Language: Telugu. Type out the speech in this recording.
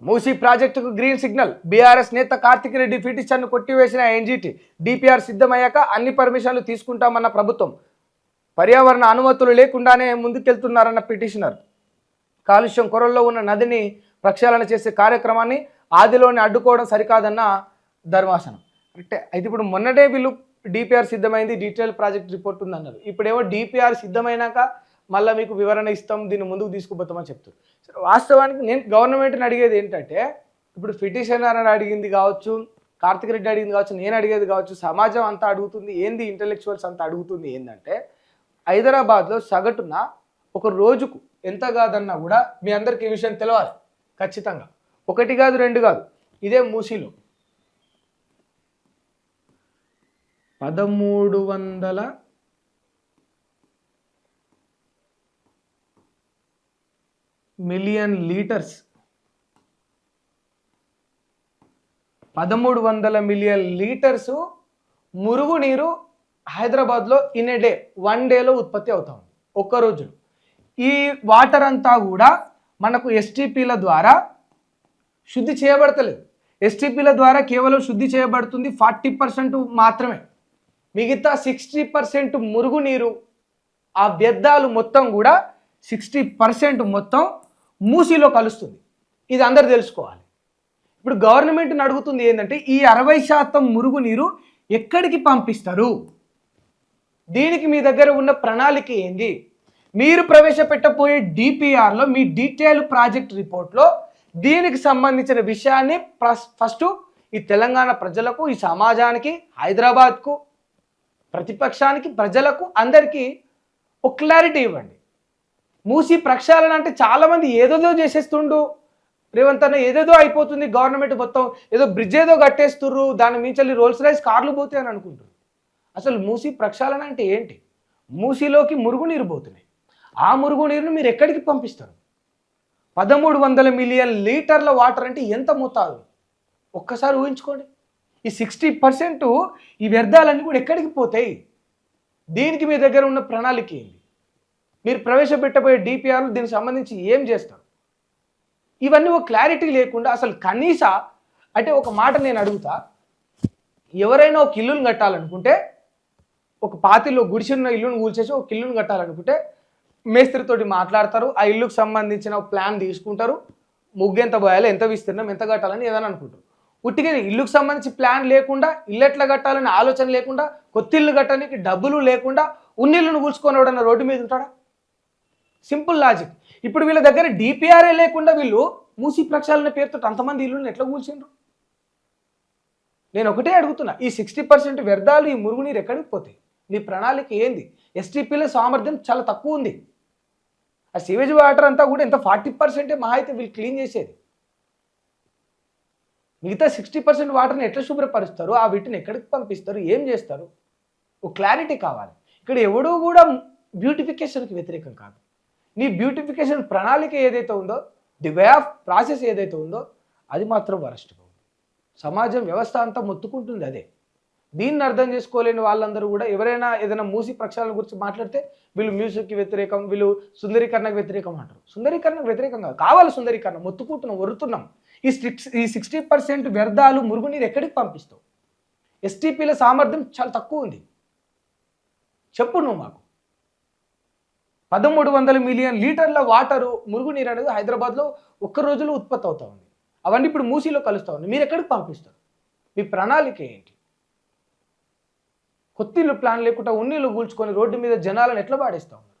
మూసీ ప్రాజెక్టుకు గ్రీన్ సిగ్నల్. బీఆర్ఎస్ నేత కార్తిక్ రెడ్డి పిటిషన్ను కొట్టివేసిన ఎన్జీటీ. డిపిఆర్ సిద్ధమయ్యాక అన్ని పర్మిషన్లు తీసుకుంటామన్న ప్రభుత్వం. పర్యావరణ అనుమతులు లేకుండానే ముందుకెళ్తున్నారన్న పిటిషనర్. కాలుష్యం కొరల్లో ఉన్న నదిని ప్రక్షాళన చేసే కార్యక్రమాన్ని ఆదిలోనే అడ్డుకోవడం సరికాదన్న ధర్మాసనం. అంటే అయితే ఇప్పుడు మొన్నటే వీళ్ళు డిపిఆర్ సిద్ధమైంది, డీటెయిల్ ప్రాజెక్ట్ రిపోర్ట్ ఉందన్నారు. ఇప్పుడేమో డిపిఆర్ సిద్ధమైనాక మళ్ళీ మీకు వివరణ ఇస్తాం, దీన్ని ముందుకు తీసుకుపోతామని చెప్తారు. సరే, వాస్తవానికి నేను గవర్నమెంట్ని అడిగేది ఏంటంటే, ఇప్పుడు పిటిషనర్ అని అడిగింది కావచ్చు, కార్తిక్ రెడ్డి అడిగింది కావచ్చు, నేను అడిగేది కావచ్చు, సమాజం అంతా అడుగుతుంది ఏంది, ఇంటలెక్చువల్స్ అంతా అడుగుతుంది ఏంటంటే, హైదరాబాద్లో సగటున ఒక రోజుకు ఎంత కాదన్నా కూడా మీ అందరికీ ఈ విషయం తెలియాలి ఖచ్చితంగా. 1 కాదు 2 కాదు, ఇదే మూసీలో 1300 మిలియన్ లీటర్స్ 1300 మిలియన్ లీటర్స్ మురుగునీరు హైదరాబాద్లో ఇన్ ఏ డే 1 డేలో ఉత్పత్తి అవుతా ఉంది, ఒక్క రోజులో. ఈ వాటర్ అంతా కూడా మనకు ఎస్టీపీల ద్వారా శుద్ధి చేయబడతలేదు. ఎస్టీపీల ద్వారా కేవలం శుద్ధి చేయబడుతుంది 40% మాత్రమే. మిగతా 60% మురుగునీరు, ఆ వ్యర్థాలు మొత్తం కూడా 60% మొత్తం మూసీలో కలుస్తుంది. ఇది అందరు తెలుసుకోవాలి. ఇప్పుడు గవర్నమెంట్ని అడుగుతుంది ఏంటంటే, ఈ 60% మురుగునీరు ఎక్కడికి పంపిస్తారు? దీనికి మీ దగ్గర ఉన్న ప్రణాళిక ఏంది? మీరు ప్రవేశపెట్టబోయే డిపిఆర్లో మీ డీటెయిల్ ప్రాజెక్ట్ రిపోర్ట్లో దీనికి సంబంధించిన విషయాన్ని ఫస్ట్ ఈ తెలంగాణ ప్రజలకు, ఈ సమాజానికి, హైదరాబాద్కు, ప్రతిపక్షానికి, ప్రజలకు, అందరికీ ఒక క్లారిటీ ఇవ్వండి. మూసీ ప్రక్షాళన అంటే చాలామంది ఏదేదో చేసేస్తుండు, రేవంత్ అన్న ఏదేదో అయిపోతుంది, గవర్నమెంట్ మొత్తం ఏదో బ్రిడ్జ్ ఏదో కట్టేస్తుర్రు, దాని మించి రోల్స్ రైస్ కార్లు పోతాయి అని అనుకుంటారు. అసలు మూసీ ప్రక్షాళన అంటే ఏంటి? మూసీలోకి మురుగునీరు పోతున్నాయి. ఆ మురుగునీరును మీరు ఎక్కడికి పంపిస్తారు? 1300 మిలియన్ లీటర్ల వాటర్ అంటే ఎంత మోతాదు? ఒక్కసారి ఊహించుకోండి. ఈ 60% ఈ వ్యర్థాలన్నీ కూడా ఎక్కడికి పోతాయి? దీనికి మీ దగ్గర ఉన్న ప్రణాళిక ఏంది? మీరు ప్రవేశపెట్టబోయే డిపిఆర్లు దీనికి సంబంధించి ఏం చేస్తారు? ఇవన్నీ ఒక క్లారిటీ లేకుండా అసలు కనీస అంటే ఒక మాట నేను అడుగుతా, ఎవరైనా ఒక ఇల్లును కట్టాలనుకుంటే, ఒక పాతిలో గుడిసిన ఇల్లును కూల్చేసి ఒక ఇల్లును కట్టాలనుకుంటే మేస్త్రితోటి మాట్లాడతారు, ఆ ఇల్లుకు సంబంధించిన ప్లాన్ తీసుకుంటారు, ముగ్గు ఎంత పోయాలి, ఎంత విస్తీర్ణం, ఎంత కట్టాలని ఏదని అనుకుంటారు. ఉట్టిగా ఇల్లుకు సంబంధించి ప్లాన్ లేకుండా, ఇల్లు ఎట్లా కట్టాలని ఆలోచన లేకుండా, కొత్త ఇల్లు కట్టడానికి డబ్బులు లేకుండా ఉన్నిల్లును కూల్చుకొని రోడ్డు మీద ఉంటాడా? Simple logic. ఇప్పుడు వీళ్ళ దగ్గర డిపిఆర్ఏ లేకుండా వీళ్ళు మూసీ ప్రక్షాళన పేరుతో అంతమంది ఇల్లులను ఎట్లా కూల్చిండ్రు? నేను ఒకటే అడుగుతున్నా, ఈ 60% వ్యర్థాలు, ఈ మురుగునీరు ఎక్కడికి పోతాయి? మీ ప్రణాళిక ఏంది? ఎస్టీపీల సామర్థ్యం చాలా తక్కువ ఉంది. ఆ సీవేజ్ వాటర్ అంతా కూడా ఎంత 40% మహా అయితే వీళ్ళు క్లీన్ చేసేది. మిగతా 60% వాటర్ని ఎట్లా శుభ్రపరుస్తారు? ఆ వీటిని ఎక్కడికి పంపిస్తారు? ఏం చేస్తారు? ఒక క్లారిటీ కావాలి. ఇక్కడ ఎవడూ కూడా బ్యూటిఫికేషన్కి వ్యతిరేకం కాదు. నీ బ్యూటిఫికేషన్ ప్రణాళిక ఏదైతే ఉందో, ది వే ఆఫ్ ప్రాసెస్ ఏదైతే ఉందో, అది మాత్రం వరస్ట్గా ఉంది. సమాజం వ్యవస్థ అంతా మొత్తుకుంటుంది అదే. దీన్ని అర్థం చేసుకోలేని వాళ్ళందరూ కూడా ఎవరైనా ఏదైనా మూసీ ప్రక్షాళన గురించి మాట్లాడితే వీళ్ళు మ్యూజిక్కి వ్యతిరేకం, వీళ్ళు సుందరీకరణకు వ్యతిరేకం అంటారు. సుందరీకరణకు వ్యతిరేకం కావాలి సుందరీకరణ, మొత్తుకుంటున్నాం, వరుతున్నాం. ఈ 60% వ్యర్థాలు, మురుగునీరు ఎక్కడికి పంపిస్తావు? ఎస్టీపీల సామర్థ్యం చాలా తక్కువ ఉంది. చెప్పు నువ్వు మాకు. 1300 మిలియన్ లీటర్ల వాటరు, మురుగునీరు అనేది హైదరాబాద్లో ఒక్క రోజులో ఉత్పత్తి అవుతా ఉంది. అవన్నీ ఇప్పుడు మూసీలో కలుస్తూ ఉంది. మీరు ఎక్కడికి పంపిస్తారు? మీ ప్రణాళిక ఏంటి? కొత్తిల్లు ప్లాన్ లేకుండా ఉన్నీళ్ళు కూల్చుకొని రోడ్డు మీద జనాలను ఎట్లా పాడేస్తా ఉన్నారు?